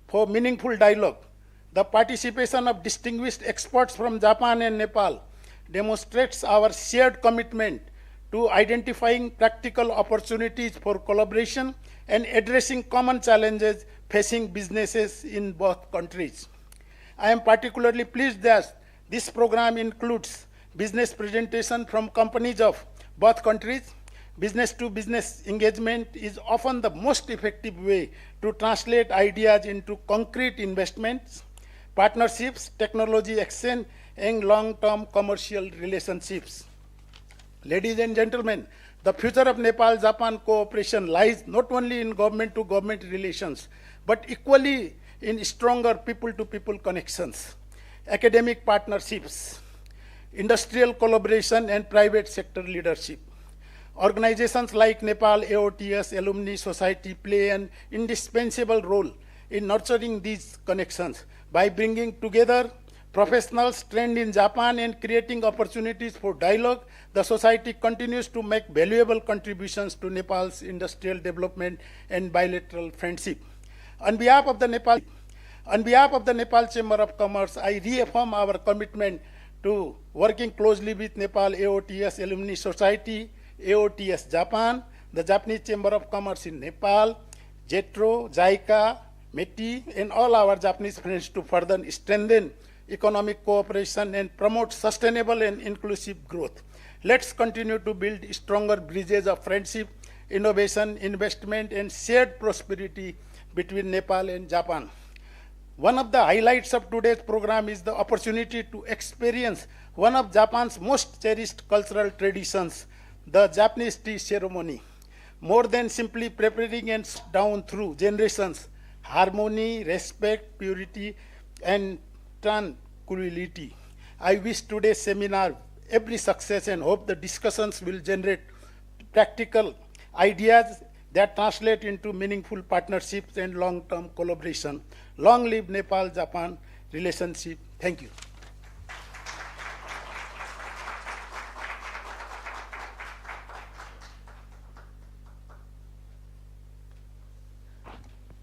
for meaningful dialogue. The participation of distinguished experts from Japan and Nepal demonstrates our shared commitment to identifying practical opportunities for collaboration and addressing common challenges facing businesses in both countries. I am particularly pleased that this program includes business presentation from companies of both countries. Business-to-business engagement is often the most effective way to translate ideas into concrete investments, partnerships, technology exchange, and long-term commercial relationships. Ladies and gentlemen, the future of Nepal-Japan cooperation lies not only in government-to-government relations, but equally in stronger people-to-people connections, academic partnerships, industrial collaboration, and private sector leadership. Organizations like Nepal AOTS Alumni Society play an indispensable role in nurturing these connections by bringing together professionals trained in Japan and creating opportunities for dialogue. The society continues to make valuable contributions to Nepal's industrial development and bilateral friendship. On behalf of the Nepal Chamber of Commerce, I reaffirm our commitment to working closely with Nepal AOTS Alumni Society, AOTS Japan, the Japanese Chamber of Commerce in Nepal, JETRO, JICA, METI, and all our Japanese friends to further strengthen economic cooperation and promote sustainable and inclusive growth. Let's continue to build stronger bridges of friendship, innovation, investment, and shared prosperity between Nepal and Japan. One of the highlights of today's program is the opportunity to experience one of Japan's most cherished cultural traditions, the Japanese tea ceremony. More than simply preparing and down through generations, harmony, respect, purity, and tranquility. I wish today's seminar every success and hope the discussions will generate practical ideas that translate into meaningful partnerships and long-term collaboration. Long live Nepal-Japan relationship. Thank you.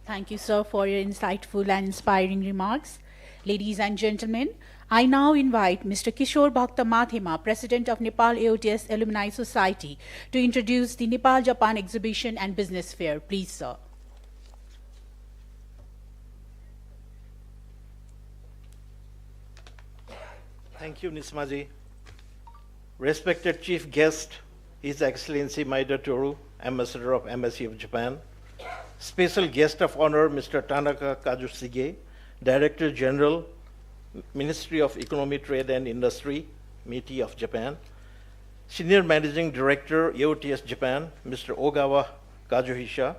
Thank you, sir, for your insightful and inspiring remarks. Ladies and gentlemen, I now invite Mr. Kishore Bhakta Mathema, President of Nepal AOTS Alumni Society, to introduce the Nepal-Japan Exhibition and Business Fair. Please, sir. Thank you, Nismaji. Respected Chief Guest, His Excellency Maeda Toru, Ambassador of Embassy of Japan. Special Guest of Honor, Mr. Tanaka Kazushige, Director General, Ministry of Economy, Trade and Industry, METI of Japan. Senior Managing Director, AOTS Japan, Mr. Ogawa Kazuhisha,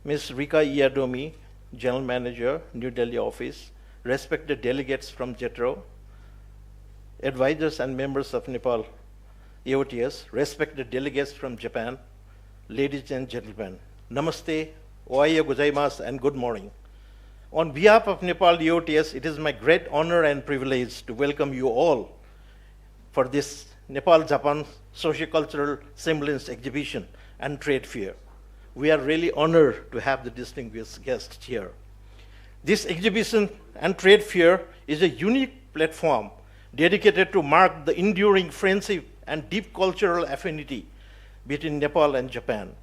Ms. Rika Iadomi, General Manager, New Delhi Office, respected delegates from JETRO, advisors and members of Nepal AOTS, respected delegates from Japan, ladies and gentlemen, namaste, ohayo gozaimasu, and good morning. On behalf of Nepal AOTS, it is my great honor and privilege to welcome you all for this Nepal-Japan Sociocultural Semblance Exhibition and Trade Fair. We are really honored to have the distinguished guests here. This exhibition and trade fair is a unique platform dedicated to mark the enduring friendship and deep cultural affinity between Nepal and Japan.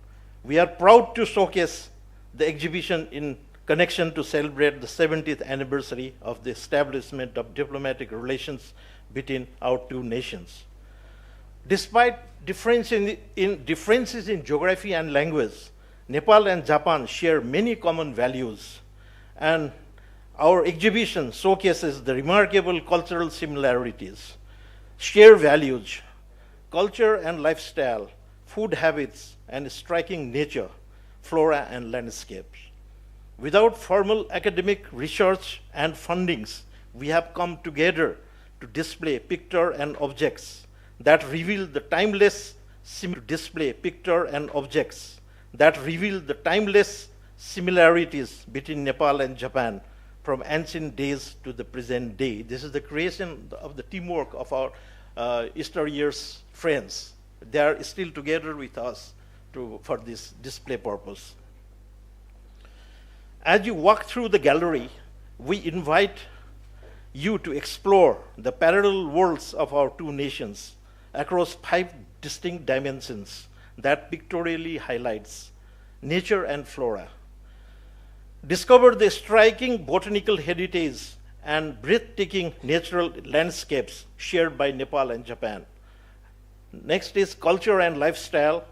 We are proud to showcase the exhibition in connection to celebrate the 70th anniversary of the establishment of diplomatic relations between our two nations. Despite differences in geography and language, Nepal and Japan share many common values, and our exhibition showcases the remarkable cultural similarities, shared values, culture and lifestyle, food habits, and striking nature, flora and landscapes. Without formal academic research and fundings, we have come together to display pictures and objects that reveal the timeless similarities between Nepal and Japan from ancient days to the present day. This is the creation of the teamwork of our Easter year's friends. They are still together with us for this display purpose. As you walk through the gallery, we invite you to explore the parallel worlds of our two nations across 5 distinct dimensions that pictorially highlights nature and flora. Discover the striking botanical heritage and breathtaking natural landscapes shared by Nepal and Japan. Next is culture and lifestyle.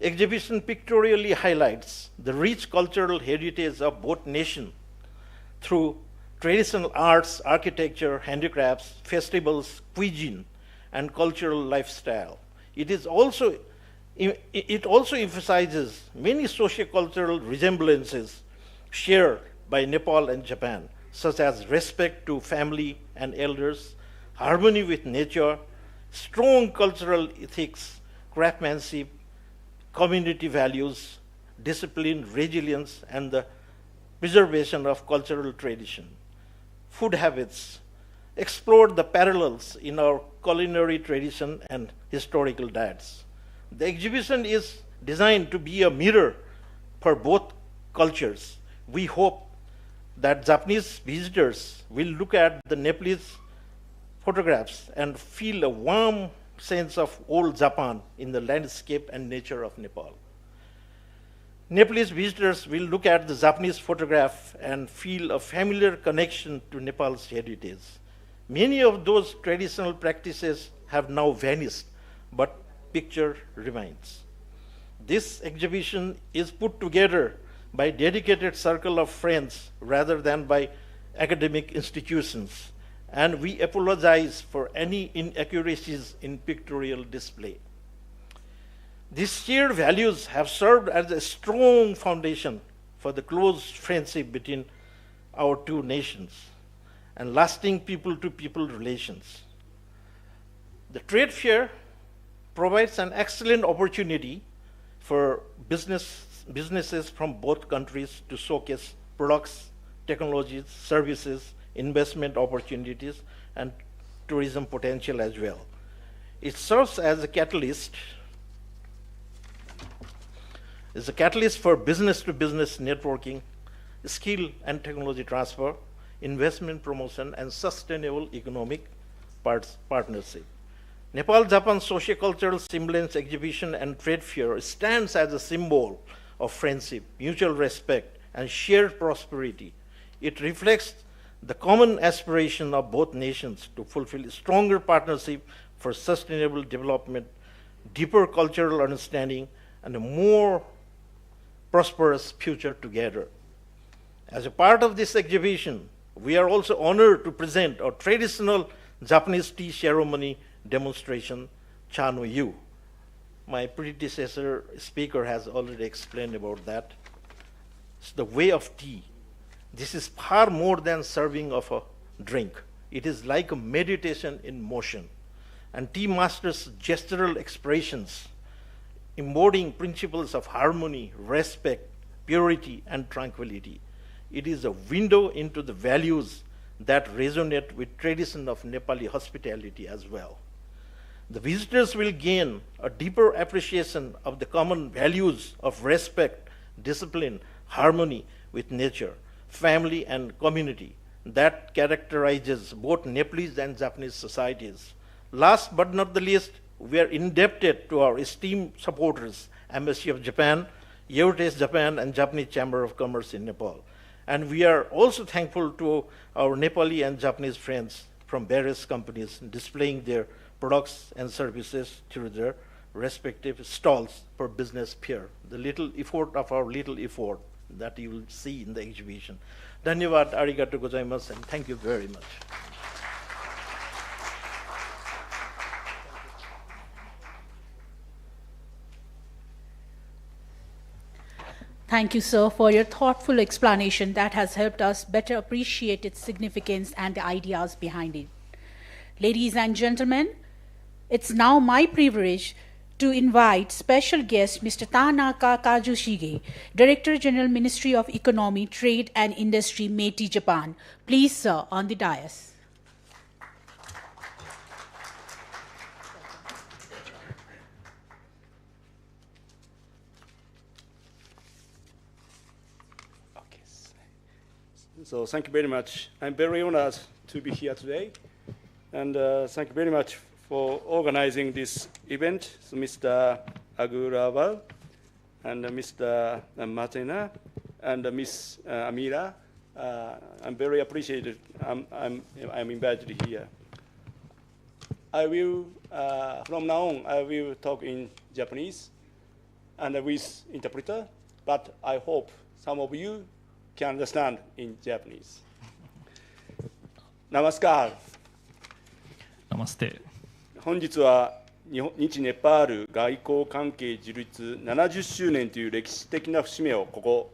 Exhibition pictorially highlights the rich cultural heritage of both nations through traditional arts, architecture, handicrafts, festivals, cuisine, and cultural lifestyle. It also emphasizes many sociocultural resemblances shared by Nepal and Japan, such as respect to family and elders, harmony with nature, strong cultural ethics, craftsmanship, community values, discipline, resilience, and the preservation of cultural tradition. Food habits. Explore the parallels in our culinary tradition and historical diets. The exhibition is designed to be a mirror for both cultures. We hope that Japanese visitors will look at the Nepalese photographs and feel a warm sense of old Japan in the landscape and nature of Nepal. Nepalese visitors will look at the Japanese photograph and feel a familiar connection to Nepal's heritage. Many of those traditional practices have now vanished, but picture remains. This exhibition is put together by dedicated circle of friends rather than by academic institutions, and we apologize for any inaccuracies in pictorial display. These shared values have served as a strong foundation for the close friendship between our two nations and lasting people-to-people relations. The trade fair provides an excellent opportunity for businesses from both countries to showcase products, technologies, services, investment opportunities, and tourism potential as well. It serves as a catalyst for business-to-business networking, skill and technology transfer, investment promotion, and sustainable economic partnership. Nepal-Japan Sociocultural Semblance Exhibition and Trade Fair stands as a symbol of friendship, mutual respect, and shared prosperity. It reflects the common aspiration of both nations to fulfill a stronger partnership for sustainable development, deeper cultural understanding, and a more prosperous future together. As a part of this exhibition, we are also honored to present our traditional Japanese tea ceremony demonstration, Cha no Yu. My predecessor speaker has already explained about that. It's the way of tea. This is far more than serving of a drink. It is like a meditation in motion. And tea masters gestural expressions embodying principles of harmony, respect, purity, and tranquility. It is a window into the values that resonate with tradition of Nepali hospitality as well. The visitors will gain a deeper appreciation of the common values of respect, discipline, harmony with nature, family, and community that characterizes both Nepalese and Japanese societies. Last but not the least, we are indebted to our esteemed supporters, Embassy of Japan, Heritage Japan, and Japanese Chamber of Commerce in Nepal. And we are also thankful to our Nepali and Japanese friends from various companies displaying their products and services through their respective stalls for business fair. The little effort of our little effort that you will see in the exhibition. Dhanyavad, arigato gozaimasu, and thank you very much. Thank you, sir, for your thoughtful explanation that has helped us better appreciate its significance and the ideas behind it. Ladies and gentlemen, it's now my privilege to invite special guest Mr. Tanaka Kazushige, Director General, Ministry of Economy, Trade and Industry, Meiji, Japan. Please, sir, on the dais. So thank you very much. I'm very honored to be here today. And thank you very much for organizing this event. So Mr. Agurawal and Mr. Martina and Ms. Amira. I'm very appreciated. I'm invited here. I will, from now on, I will talk in Japanese and with interpreter, but I hope some of you can understand in Japanese. Namaskar. Namaste. 本日は日ネパール外交関係樹立70周年という歴史的な節目をここ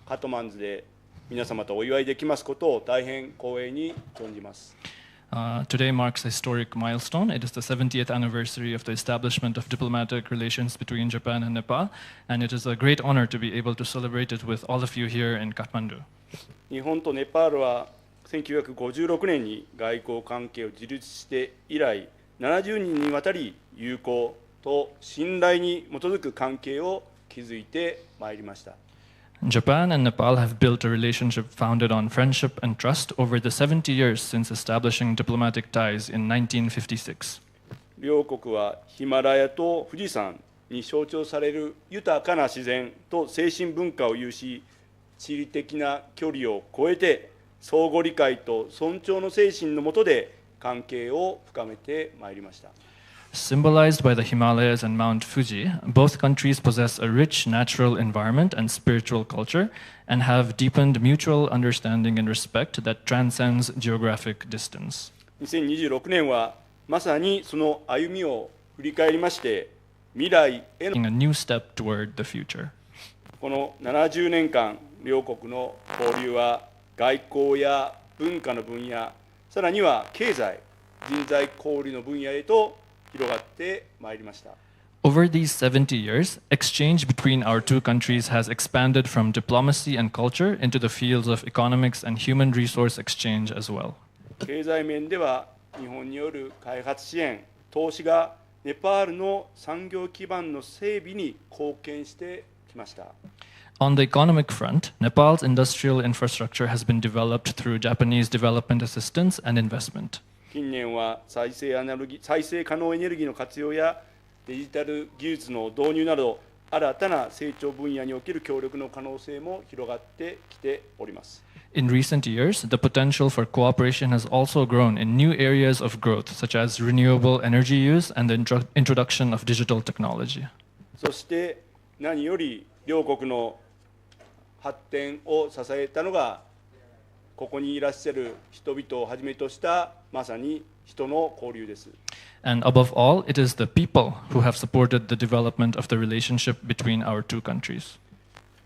カトマンズで皆様とお祝いできますことを大変光栄に存じます。Today marks a historic milestone. It is the 70th anniversary of the establishment of diplomatic relations between Japan and Nepal, and it is a great honor to be able to celebrate it with all of you here in Kathmandu. 日本とネパールは1956年に外交関係を樹立して以来、70年にわたり友好と信頼に基づく関係を築いてまいりました。Japan and Nepal have built a relationship founded on friendship and trust over the 70 years since establishing diplomatic ties in 1956. 両国はヒマラヤと富士山に象徴される豊かな自然と精神文化を有し、地理的な距離を超えて相互理解と尊重の精神の下で関係を深めてまいりました。Symbolized by the Himalayas and Mount Fuji, both countries possess a rich natural environment and spiritual culture and have deepened mutual understanding and respect that transcends geographic distance. 2026年はまさにその歩みを振り返りまして、未来への A new step toward the future. この70年間、両国の交流は外交や文化の分野、さらには経済、人材交流の分野へと広がってまいりました。Over these 70 years, exchange between our two countries has expanded from diplomacy and culture into the fields of economics and human resource exchange as well. 経済面では日本による開発支援、投資がネパールの産業基盤の整備に貢献してきました。On the economic front, Nepal's industrial infrastructure has been developed through Japanese development assistance and investment. 近年は再生可能エネルギーの活用やデジタル技術の導入など新たな成長分野における協力の可能性も広がってきております。In recent years, the potential for cooperation has also grown in new areas of growth, such as renewable energy use and the introduction of digital technology. そして何より両国の発展を支えたのがここにいらっしゃる人々をはじめとしたまさに人の交流です。And above all, it is the people who have supported the development of the relationship between our two countries.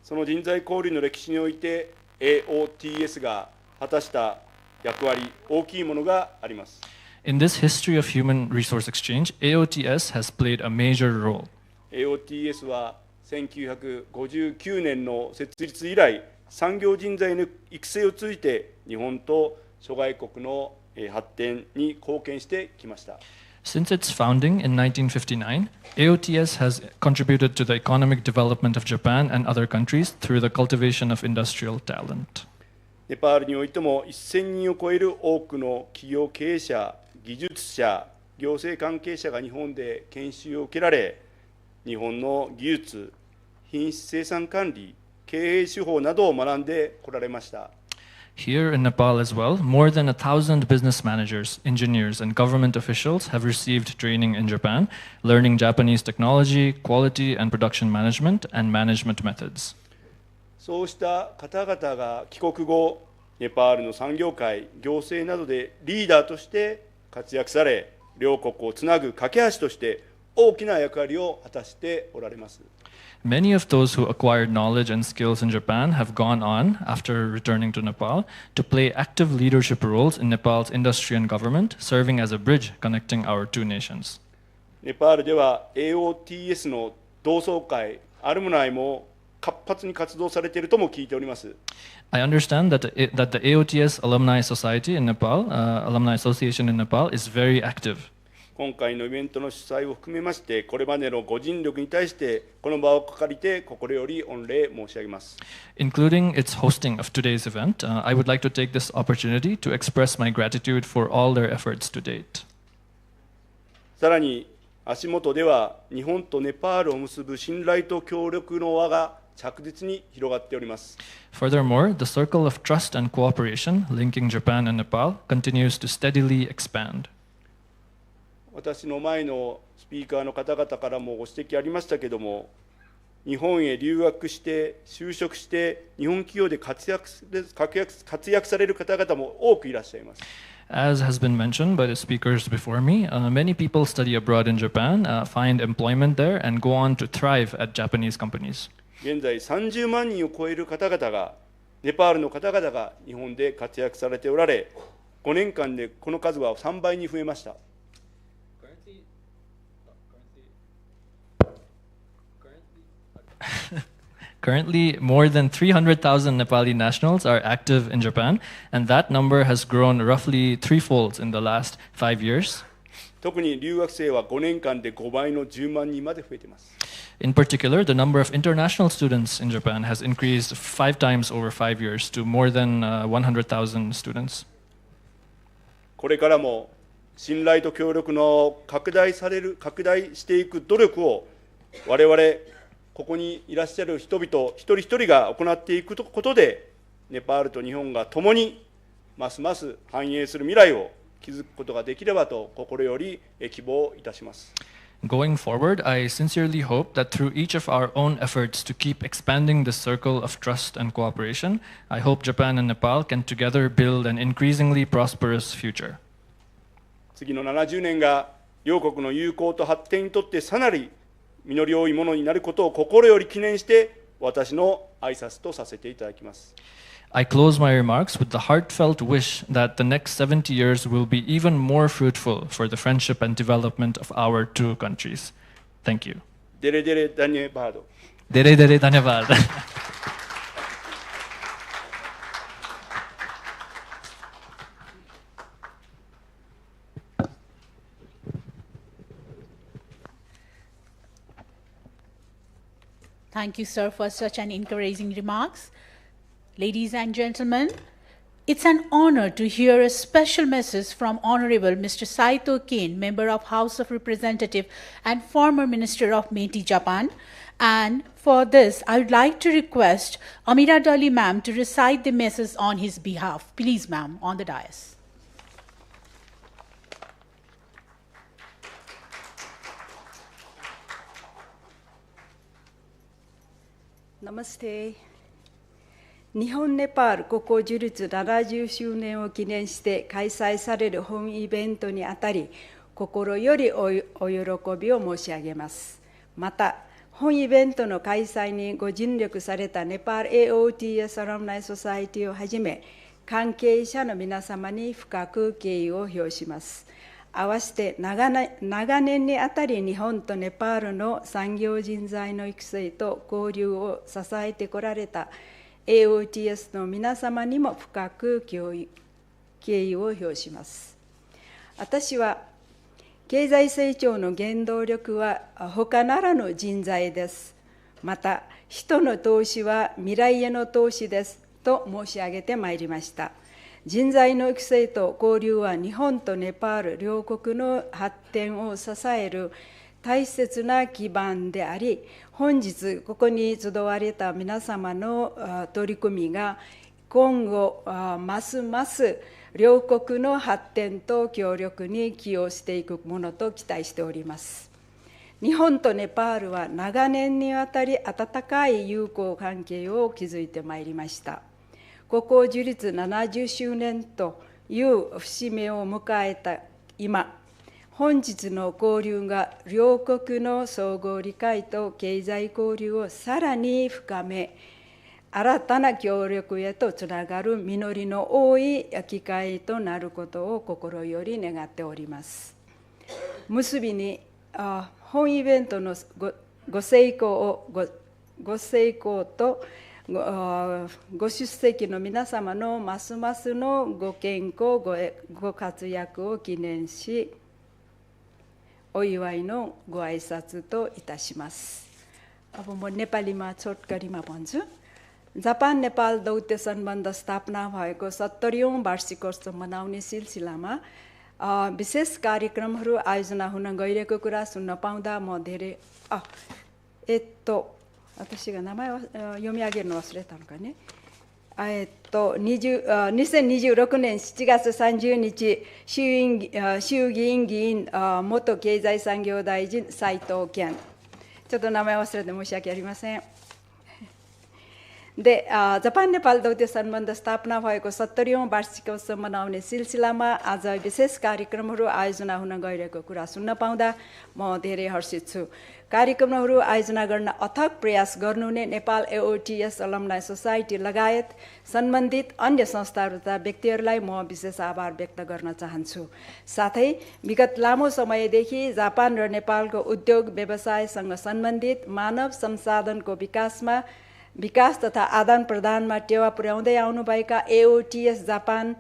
その人材交流の歴史において AOTS が果たした役割、大きいものがあります。In this history of human resource exchange, AOTS has played a major role. AOTS は1959年の設立以来、産業人材の育成を通じて日本と諸外国の発展に貢献してきました。Since its founding in 1959, AOTS has contributed to the economic development of Japan and other countries through the cultivation of industrial talent. ネパールにおいても1000人を超える多くの企業経営者、技術者、行政関係者が日本で研修を受けられ、日本の技術、品質生産管理、経営手法などを学んでこられました。Here in Nepal as well, more than 1,000 business managers, engineers, and government officials have received training in Japan, learning Japanese technology, quality and production management, and management methods. そうした方々が帰国後、ネパールの産業界、行政などでリーダーとして活躍され、両国をつなぐ架け橋として大きな役割を果たしておられます。Many of those who acquired knowledge and skills in Japan have gone on, after returning to Nepal, to play active leadership roles in Nepal's industry and government, serving as a bridge connecting our two nations. ネパールでは AOTS の同窓会、アルムナイも活発に活動されているとも聞いております。I understand that the AOTS Alumni Society in Nepal, Alumni Association in Nepal, is very active. 今回のイベントの主催を含めまして、これまでのご尽力に対して、この場を借りて心より御礼申し上げます。Including its hosting of today's event, I would like to take this opportunity to express my gratitude for all their efforts to date. さらに、足元では日本とネパールを結ぶ信頼と協力の輪が着実に広がっております。Furthermore, the circle of trust and cooperation linking Japan and Nepal continues to steadily expand. 私の前のスピーカーの方々からもご指摘ありましたけれども、日本へ留学して、就職して、日本企業で活躍される方々も多くいらっしゃいます。As has been mentioned by the speakers before me, many people study abroad in Japan, find employment there, and go on to thrive at Japanese companies. 現在30万人を超える方々が、ネパールの方々が日本で活躍されておられ、5年間でこの数は3倍に増えました。Currently, more than 300,000 Nepali nationals are active in Japan, and that number has grown roughly threefold in the last 5 years. 特に留学生は5年間で5倍の10万人まで増えています。In particular, the number of international students in Japan has increased 5 times over 5 years to more than 100,000 students. これからも信頼と協力の拡大していく努力を我々ここにいらっしゃる人々一人一人が行っていくことで、ネパールと日本が共にますます繁栄する未来を築くことができればと心より希望いたします。Going forward, I sincerely hope that through each of our own efforts to keep expanding the circle of trust and cooperation, I hope Japan and Nepal can together build an increasingly prosperous future. 次の70年が両国の友好と発展にとってさらに実り多いものになることを心より記念して私の挨拶とさせていただきます。I close my remarks with the heartfelt wish that the next 70 years will be even more fruitful for the friendship and development of our two countries. Thank you. デレデレダニエバード。Dere dere dhanyavad. Thank you, sir, for such an encouraging remarks. Ladies and gentlemen, it's an honor to hear a special message from Honorable Mr. Saito Kane, Member of House of Representatives and former Minister of Nepal-Japan. And for this, I would like to request Amira Dali ma'am to recite the message on his behalf. Please, ma'am, on the dais. Namaste. 日本ネパール国交樹立70周年を記念して開催される本イベントにあたり、心よりお喜びを申し上げます。また、本イベントの開催にご尽力されたネパール AOTS アラムナイソサイティをはじめ、関係者の皆様に深く敬意を表します。合わせて長年にあたり日本とネパールの産業人材の育成と交流を支えてこられた AOTS の皆様にも深く敬意を表します。私は経済成長の原動力は他ならぬ人材です。また人の投資は未来への投資ですと申し上げてまいりました。人材の育成と交流は日本とネパール両国の発展を支える大切な基盤であり、本日ここに集われた皆様の取り組みが今後ますます両国の発展と協力に寄与していくものと期待しております。日本とネパールは長年にわたり温かい友好関係を築いてまいりました。国交樹立70周年という節目を迎えた今、本日の交流が両国の相互理解と経済交流をさらに深め、新たな協力へとつながる実りの多い機会となることを心より願っております。結びに、本イベントのご成功とご出席の皆様のますますのご健康、ご活躍を記念し、お祝いのご挨拶といたします。अब म नेपालीमा छोटकरीमा भन्छु। Japan Nepal दौत्य सम्बन्ध स्थापना भएको 70औं वार्षिकोत्सव मनाउने सिलसिलामा विशेष कार्यक्रमहरू आयोजना हुन गइरहेको कुरा सुन्न पाउँदा म धेरै私が名前を読み上げるの忘れたのかね。2026年7月30日、衆議院議員元経済産業大臣斉藤健。ちょっと名前忘れて申し訳ありません。で、जापान नेपाल दौत्य सम्बन्ध स्थापना भएको 70औं वार्षिकोत्सव मनाउने सिलसिलामा आज विशेष कार्यक्रमहरू आयोजना हुन गइरहेको कुरा सुन्न पाउँदा म धेरै हर्षित छु। कार्यक्रमहरू आयोजना गर्न अथक प्रयास गर्नु नै नेपाल एओटिएस अलमनाई सोसाइटी लगायत सम्बन्धित अन्य संस्थाहरू तथा व्यक्तिहरूलाई म विशेष आभार व्यक्त गर्न चाहन्छु। साथै विगत लामो समयदेखि जापान र नेपालको उद्योग व्यवसायसँग सम्बन्धित मानव संसाधनको विकास तथा आदान प्रदानमा टेवा पुर्याउँदै आउनुभएका एओटिएस जापान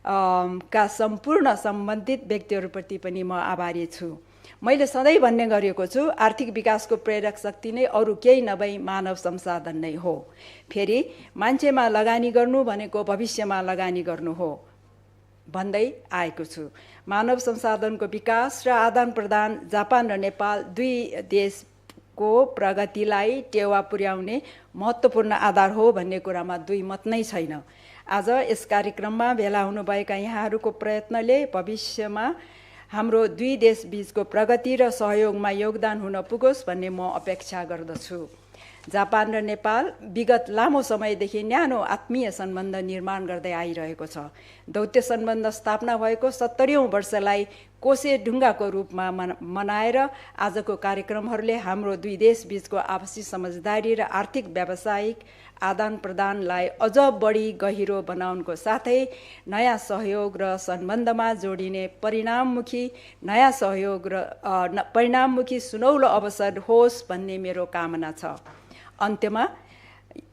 का सम्पूर्ण सम्बन्धित व्यक्तिहरूप्रति पनि म आभारी छु। मैले सधैँ भन्ने गरेको छु, आर्थिक विकासको प्रेरक शक्ति नै अरू केही नभई मानव संसाधन नै हो। फेरि मान्छेमा लगानी गर्नु भनेको भविष्यमा लगानी गर्नु हो भन्दै आएको छु। मानव संसाधनको विकास र आदान प्रदान जापान र नेपाल दुई देशको प्रगतिलाई टेवा पुर्याउने महत्त्वपूर्ण आधार हो भन्ने कुरामा दुई मत नै छैन। आज यस कार्यक्रममा भेला हुनुभएका यहाँहरूको प्रयत्नले भविष्यमा हाम्रो दुई देश बीचको प्रगति र सहयोगमा योगदान हुन पुगोस् भन्ने म अपेक्षा गर्दछु। जापान र नेपाल विगत लामो समयदेखि न्यानो आत्मीय सम्बन्ध निर्माण गर्दै आइरहेको छ। दौत्य सम्बन्ध स्थापना भएको 70औं वर्षलाई कोसे ढुङ्गाको रूपमा मनाएर आजको कार्यक्रमहरूले हाम्रो दुई देश बीचको आपसी समझदारी र आर्थिक व्यावसायिक आदान प्रदानलाई अझ बढी गहिरो बनाउनको साथै नयाँ सहयोग र सम्बन्धमा जोडिने परिणाममुखी सुनौलो अवसर होस् भन्ने मेरो कामना छ। अन्त्यमा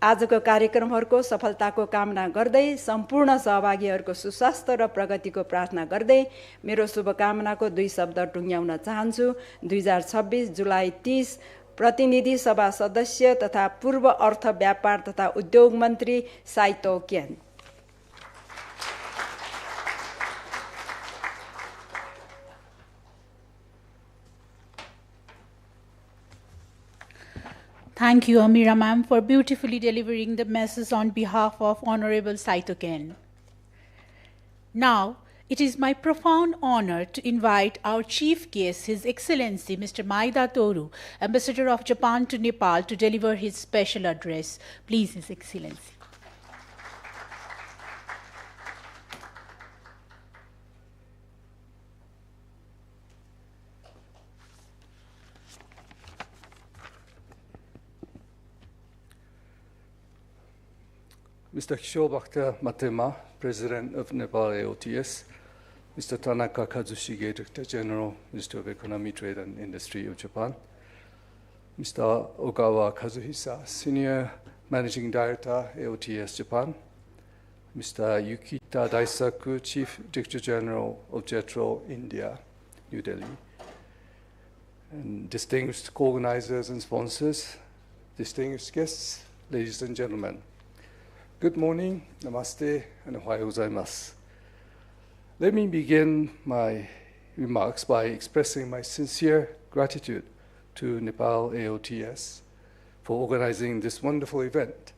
आजको कार्यक्रमहरूको सफलताको कामना गर्दै सम्पूर्ण सहभागीहरूको सुस्वास्थ्य र प्रगतिको प्रार्थना गर्दै मेरो शुभकामनाको दुई शब्द टुङ्ग्याउन चाहन्छु। 2026 जुलाई 30 प्रतिनिधि सभा सदस्य तथा पूर्व अर्थ व्यापार तथा उद्योग मन्त्री Saito can. Thank you, Amira ma'am, for beautifully delivering the message on behalf of Honorable Saito Ken. Now, it is my profound honor to invite our chief guest, His Excellency Mr. Maeda Toru, Ambassador of Japan to Nepal, to deliver his special address. Please, His Excellency. Mr. Kishore Bhakta Matema, President of Nepal AOTS, Mr. Tanaka Kazushige, Director General, Minister of Economy, Trade and Industry of Japan, Mr. Ogawa Kazuhisa, Senior Managing Director, AOTS Japan, Mr. Yukita Daisaku, Chief Director General of JETRO, India, New Delhi, and distinguished co-organizers and sponsors, distinguished guests, ladies and gentlemen. Good morning, namaste, and ohayou gozaimasu. Let me begin my remarks by expressing my sincere gratitude to Nepal AOTS for organizing this wonderful event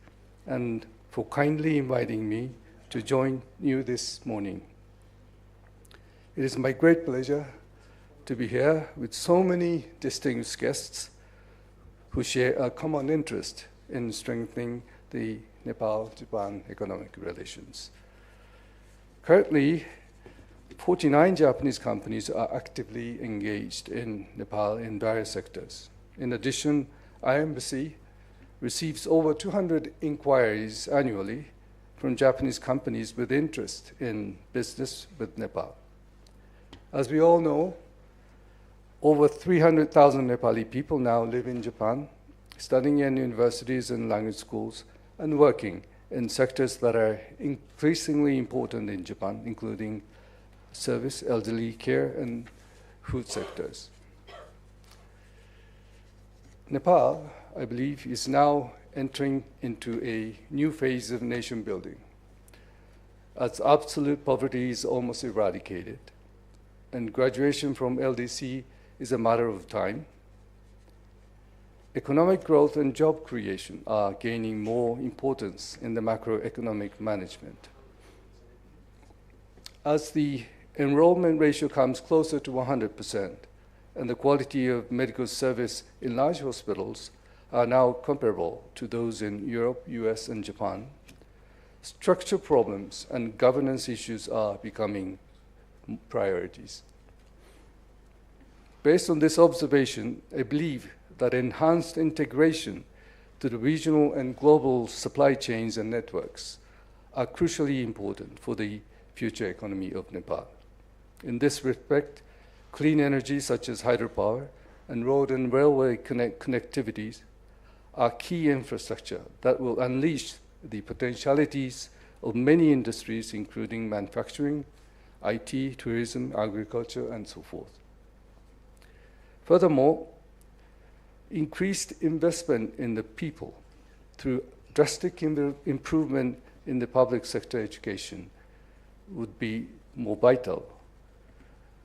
and for kindly inviting me to join you this morning. It is my great pleasure to be here with so many distinguished guests who share a common interest in strengthening the Nepal-Japan economic relations. Currently, 49 Japanese companies are actively engaged in Nepal in various sectors. In addition, our embassy receives over 200 inquiries annually from Japanese companies with interest in business with Nepal. As we all know, over 300,000 Nepali people now live in Japan, studying in universities and language schools, and working in sectors that are increasingly important in Japan, including service, elderly care, and food sectors. Nepal, I believe, is now entering into a new phase of nation building, as absolute poverty is almost eradicated, and graduation from LDC is a matter of time. Economic growth and job creation are gaining more importance in the macroeconomic management. As the enrollment ratio comes closer to 100%, and the quality of medical service in large hospitals are now comparable to those in Europe, US, and Japan, structural problems and governance issues are becoming priorities. Based on this observation, I believe that enhanced integration to the regional and global supply chains and networks are crucially important for the future economy of Nepal. In this respect, clean energy such as hydropower and road and railway connectivities are key infrastructure that will unleash the potentialities of many industries, including manufacturing, IT, tourism, agriculture, and so forth. Furthermore, increased investment in the people through drastic improvement in the public sector education would be more vital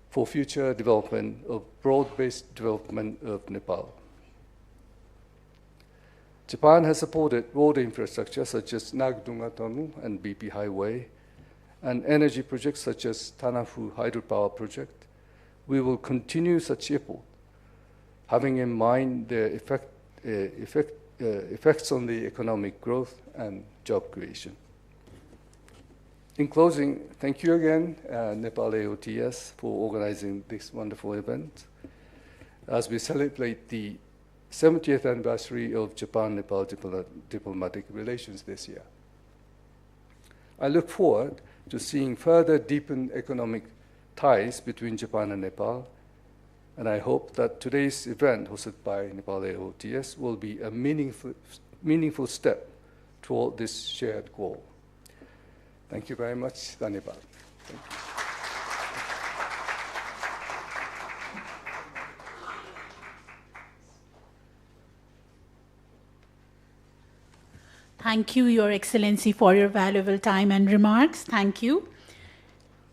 for future development of broad-based development of Nepal. Japan has supported road infrastructure such as Nagdunga Tunnel and BP Highway, and energy projects such as Tanafu hydropower project. We will continue such effort, having in mind their effects on the economic growth and job creation. In closing, thank you again, Nepal AOTS, for organizing this wonderful event as we celebrate the 70th anniversary of Japan-Nepal diplomatic relations this year. I look forward to seeing further deepened economic ties between Japan and Nepal, and I hope that today's event hosted by Nepal AOTS will be a meaningful step toward this shared goal. Thank you very much. Dhanyavad. Thank you. Thank you, Your Excellency, for your valuable time and remarks. Thank you.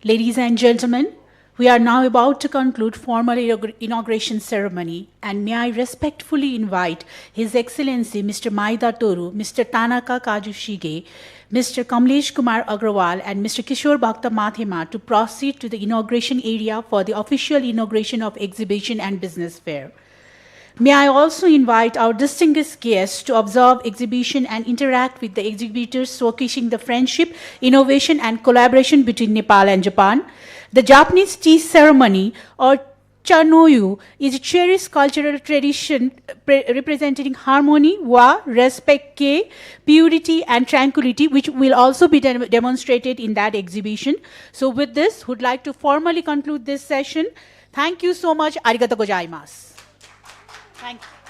Ladies and gentlemen, we are now about to conclude formal inauguration ceremony, and may I respectfully invite His Excellency Mr. Maida Toru, Mr. Tanaka Kajushige, Mr. Kamlesh Kumar Agrawal, and Mr. Kishore Bhakta Mathema to proceed to the inauguration area for the official inauguration of exhibition and business fair. May I also invite our distinguished guests to observe exhibition and interact with the exhibitors, showcasing the friendship, innovation, and collaboration between Nepal and Japan. The Japanese tea ceremony, or Chanoyu, is a cherished cultural tradition representing harmony, wa, respect, ke, purity, and tranquility, which will also be demonstrated in that exhibition. So with this, would like to formally conclude this session. Thank you so much. Arigatou gozaimasu. Thank you.